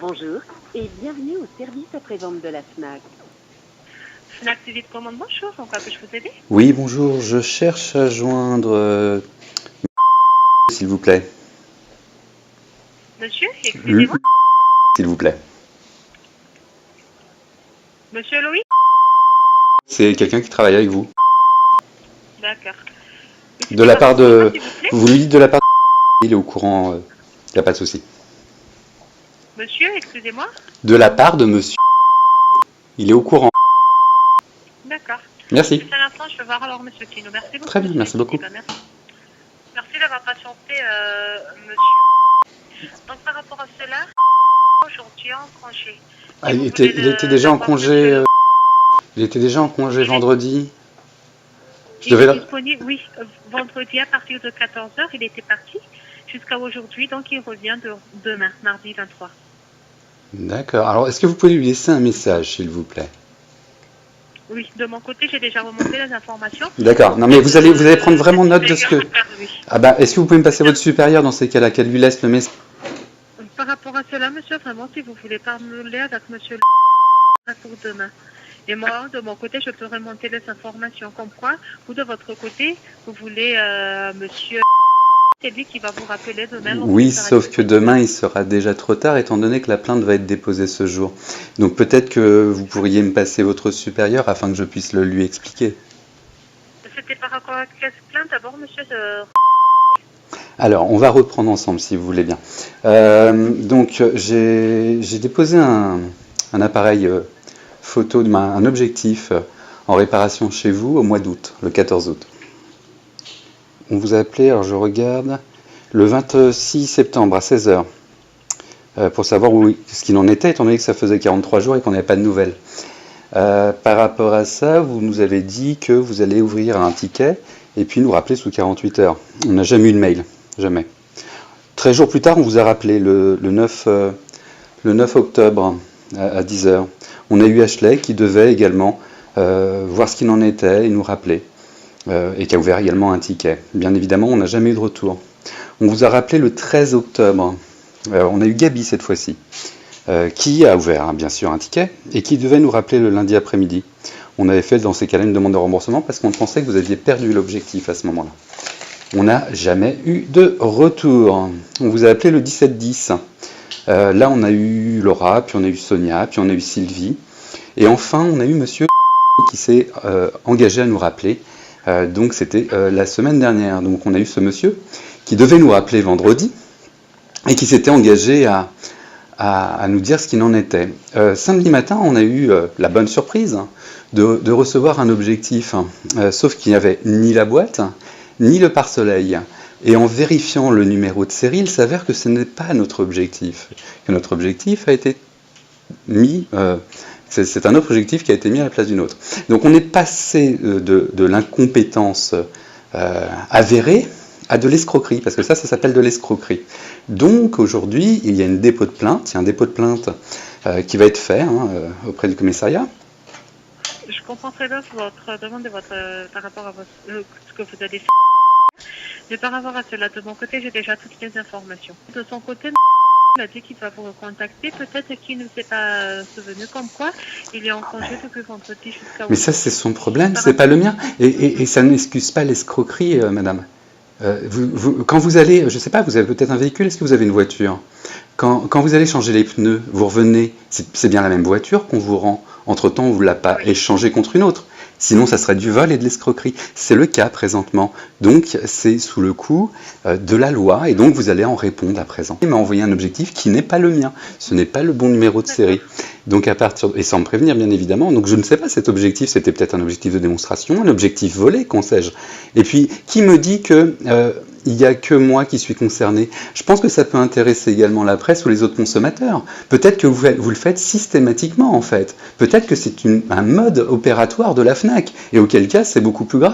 Bonjour et bienvenue au service après-vente de la FNAC. FNAC TV de commande, bonjour, en quoi puis-je vous aider? Oui, bonjour, je cherche à joindre... s'il vous plaît. Monsieur, excusez-moi. S'il vous plaît. Monsieur Louis? C'est quelqu'un qui travaille avec vous. D'accord. De la part de... S'il vous plaît. Vous lui dites de la part de... Il est au courant, il n'y a pas de souci. Monsieur, excusez-moi. De la part de monsieur... Il est au courant. D'accord. Merci. Juste un instant, je vais voir alors monsieur Tino. Merci beaucoup. Très bien, merci beaucoup. Merci. Merci d'avoir patienté, monsieur. Donc par rapport à cela, aujourd'hui en congé. Ah, il était déjà en congé... Il était déjà en congé vendredi. Il est disponible, oui, vendredi à partir de 14h, il était parti jusqu'à aujourd'hui, donc il revient demain, mardi 23. D'accord. Alors, est-ce que vous pouvez lui laisser un message, s'il vous plaît? Oui, de mon côté, j'ai déjà remonté les informations. D'accord. Non, mais vous allez prendre vraiment note de ce que... Ah bah, est-ce que vous pouvez me passer votre supérieur dans ces cas-là, qu'elle lui laisse le message? Par rapport à cela, monsieur, vraiment, si vous voulez parler avec monsieur pour demain. Et moi, de mon côté, je peux remonter les informations. Comme quoi, vous, de votre côté, vous voulez monsieur... C'est lui qui va vous rappeler demain. Oui, sauf que demain, il sera déjà trop tard, étant donné que la plainte va être déposée ce jour. Donc peut-être que vous pourriez me passer votre supérieur afin que je puisse le lui expliquer. C'était par rapport à quelle plainte d'abord, monsieur? Alors, on va reprendre ensemble, si vous voulez bien. Donc, j'ai déposé un appareil photo, un objectif en réparation chez vous au mois d'août, le 14 août. On vous a appelé, alors je regarde, le 26 septembre à 16h, pour savoir ce qu'il en était, étant donné que ça faisait 43 jours et qu'on n'avait pas de nouvelles. Par rapport à ça, vous nous avez dit que vous allez ouvrir un ticket et puis nous rappeler sous 48 heures. On n'a jamais eu de mail, jamais. 13 jours plus tard, on vous a rappelé le 9 octobre à 10h. On a eu Ashley qui devait également voir ce qu'il en était et nous rappeler. Et qui a ouvert également un ticket. Bien évidemment, on n'a jamais eu de retour. On vous a rappelé le 13 octobre. On a eu Gabi cette fois-ci, qui a ouvert bien sûr un ticket et qui devait nous rappeler le lundi après-midi. On avait fait dans ces cas-là une demande de remboursement parce qu'on pensait que vous aviez perdu l'objectif à ce moment-là. On n'a jamais eu de retour. On vous a appelé le 17-10. Là, on a eu Laura, puis on a eu Sonia, puis on a eu Sylvie. Et enfin, on a eu monsieur qui s'est engagé à nous rappeler. Donc c'était la semaine dernière. Donc on a eu ce monsieur qui devait nous rappeler vendredi et qui s'était engagé à nous dire ce qu'il en était. Samedi matin, on a eu la bonne surprise de recevoir un objectif, sauf qu'il n'y avait ni la boîte, ni le pare-soleil. Et en vérifiant le numéro de série, il s'avère que ce n'est pas notre objectif. Que notre objectif a été mis... c'est un autre objectif qui a été mis à la place d'une autre. Donc on est passé de l'incompétence avérée à de l'escroquerie, parce que ça s'appelle de l'escroquerie. Donc aujourd'hui, il y a un dépôt de plainte qui va être fait auprès du commissariat. Je comprends très bien votre demande par rapport à ce que vous avez fait. Mais par rapport à cela, de mon côté, j'ai déjà toutes les informations. De son côté, il a dit qu'il va vous recontacter. Peut-être qu'il ne s'est pas souvenu, comme quoi il est en congé depuis vendredi jusqu'à... Mais ça, c'est son problème, c'est pas le mien. Et ça n'excuse pas l'escroquerie, madame. Quand vous allez, je sais pas, vous avez peut-être un véhicule, est-ce que vous avez une voiture? Quand vous allez changer les pneus, vous revenez, c'est bien la même voiture qu'on vous rend. Entre-temps, on ne vous l'a pas échangée contre une autre. Sinon, ça serait du vol et de l'escroquerie. C'est le cas présentement. Donc, c'est sous le coup de la loi et donc vous allez en répondre à présent. Il m'a envoyé un objectif qui n'est pas le mien. Ce n'est pas le bon numéro de série. Donc, et sans me prévenir, bien évidemment. Donc, je ne sais pas, cet objectif, c'était peut-être un objectif de démonstration, un objectif volé, qu'en sais-je. Et puis, qui me dit que... il n'y a que moi qui suis concerné. Je pense que ça peut intéresser également la presse ou les autres consommateurs. Peut-être que vous le faites systématiquement, en fait. Peut-être que c'est un mode opératoire de la FNAC, et auquel cas, c'est beaucoup plus grave.